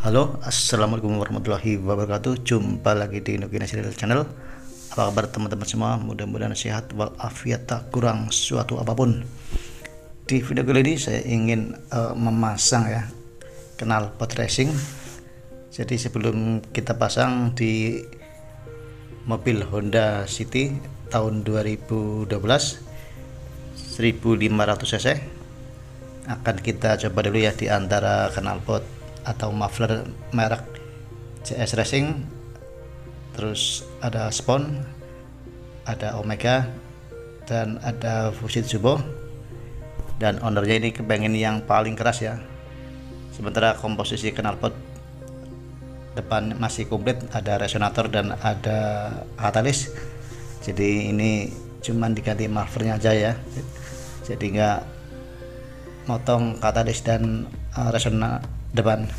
Halo, assalamualaikum warahmatullahi wabarakatuh. Jumpa lagi di Nugina Serial Channel. Apa kabar teman-teman semua? Mudah-mudahan sehat walafiat, tak kurang suatu apapun. Di video kali ini saya ingin memasang knalpot racing. Jadi sebelum kita pasang di mobil Honda City tahun 2012 1500 cc, akan kita coba dulu ya di antara knalpot atau muffler merek CS Racing, terus ada Spon, ada Omega, dan ada Fujitsu. Dan ownernya ini kepengen yang paling keras ya. Sementara komposisi knalpot depan masih komplit, ada resonator dan ada katalis. Jadi ini cuman diganti mufflernya aja ya. Jadi nggak motong katalis dan resonator depan.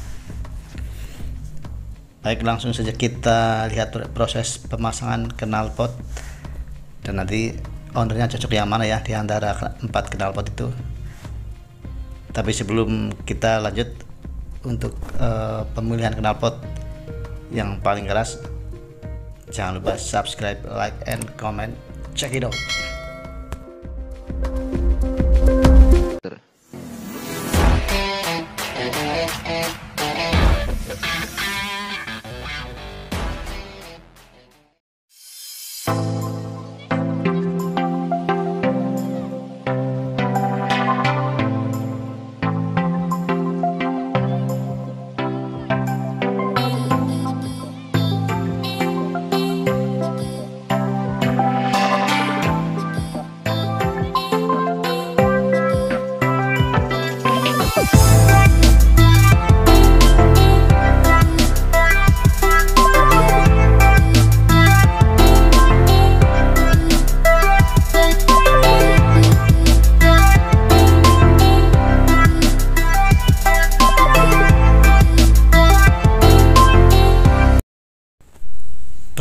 Baik, langsung saja kita lihat proses pemasangan knalpot dan nanti ownernya cocok yang mana ya di antara 4 knalpot itu. Tapi sebelum kita lanjut untuk pemilihan knalpot yang paling keras, jangan lupa subscribe, like, and comment. Check it out.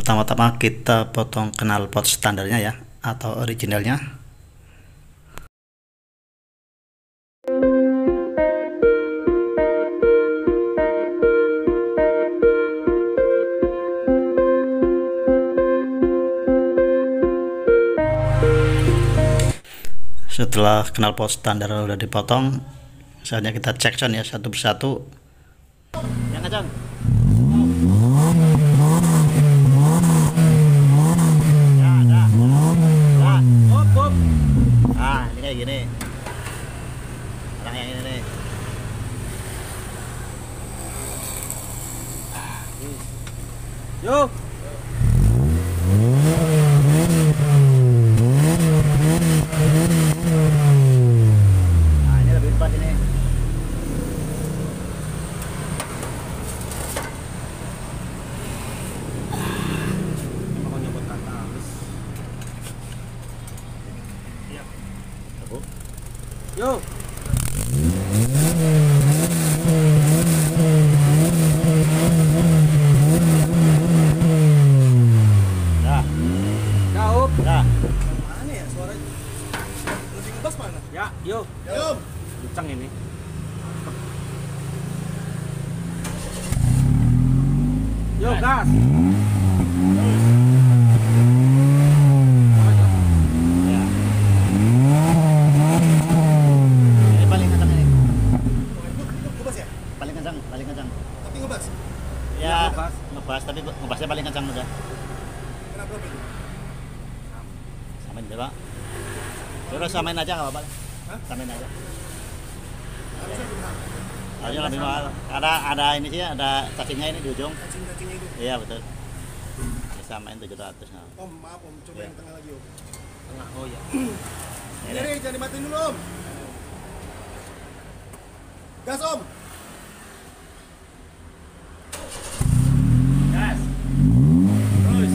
Pertama-tama kita potong knalpot standarnya ya, atau originalnya. Setelah knalpot standar udah dipotong, saatnya kita cek sound ya satu persatu. Yang kencang. Ini kayak gini. Orang yang ini nih. Yuk. Nah, ini lebih pas ini. Yuk. Dah. Jauh. Dah. Mana ya suaranya? Lebih ngebas mana? Ya, yuk. Yuk. Kencang ini. Yuk, gas. Paling kencang Tapi ngebas? ya, ngebas tapi ngebasnya paling kencang udah. Kenapa berapa itu? Samain deh pak, terus samain aja nggak apa-apa. Hah? Samain aja, Harusnya lebih mahal. harusnya lebih mahal. Ada ini sih, ada cacingnya ini di ujung. Cacing-cacingnya itu. Iya betul, samain 700. Nah. Om, maaf om, coba Ya. yang tengah lagi om. Tengah, oh iya. Ini deh, jangan dimatiin dulu om. Gas om. Gas. Terus.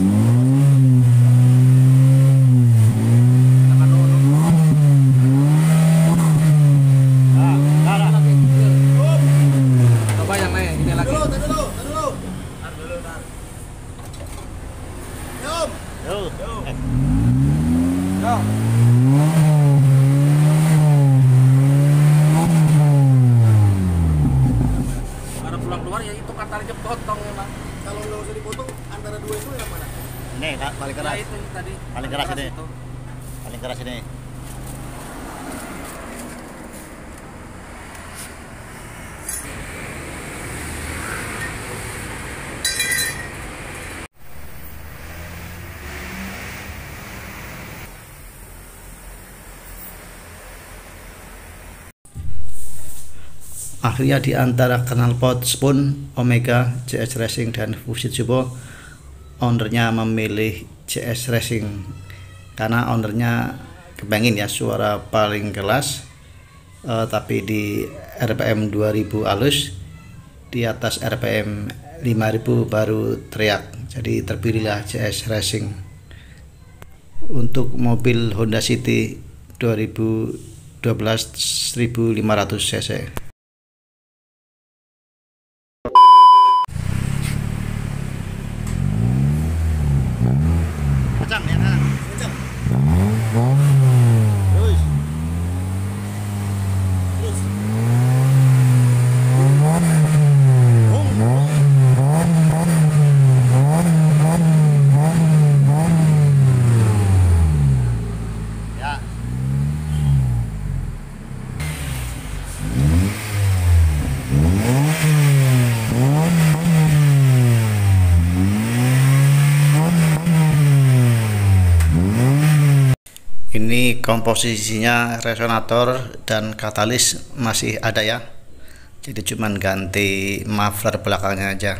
Tekan dulu. Om. Coba yang lain, ini lagi. Dulu, tar dulu. Tar. Ya om. Yuk. Yo. Kalau keluar ya itu katanya potong emang. Kalau nggak usah dipotong, antara dua itu yang mana? Ini Kak, paling keras. Ya itu tadi. Paling keras ini. Itu. Paling keras ini. Akhirnya di antara knalpot Spoon, Omega, CS Racing dan Fuji Turbo, ownernya memilih CS Racing karena ownernya kepengen ya suara paling kelas, tapi di RPM 2000 halus, di atas RPM 5000 baru teriak. Jadi terpilihlah CS Racing untuk mobil Honda City 2012 1500 cc. Kencang ya kan? Kencang. Terus. Terus. Ya. Ini komposisinya resonator dan katalis masih ada ya, jadi cuman ganti muffler belakangnya aja.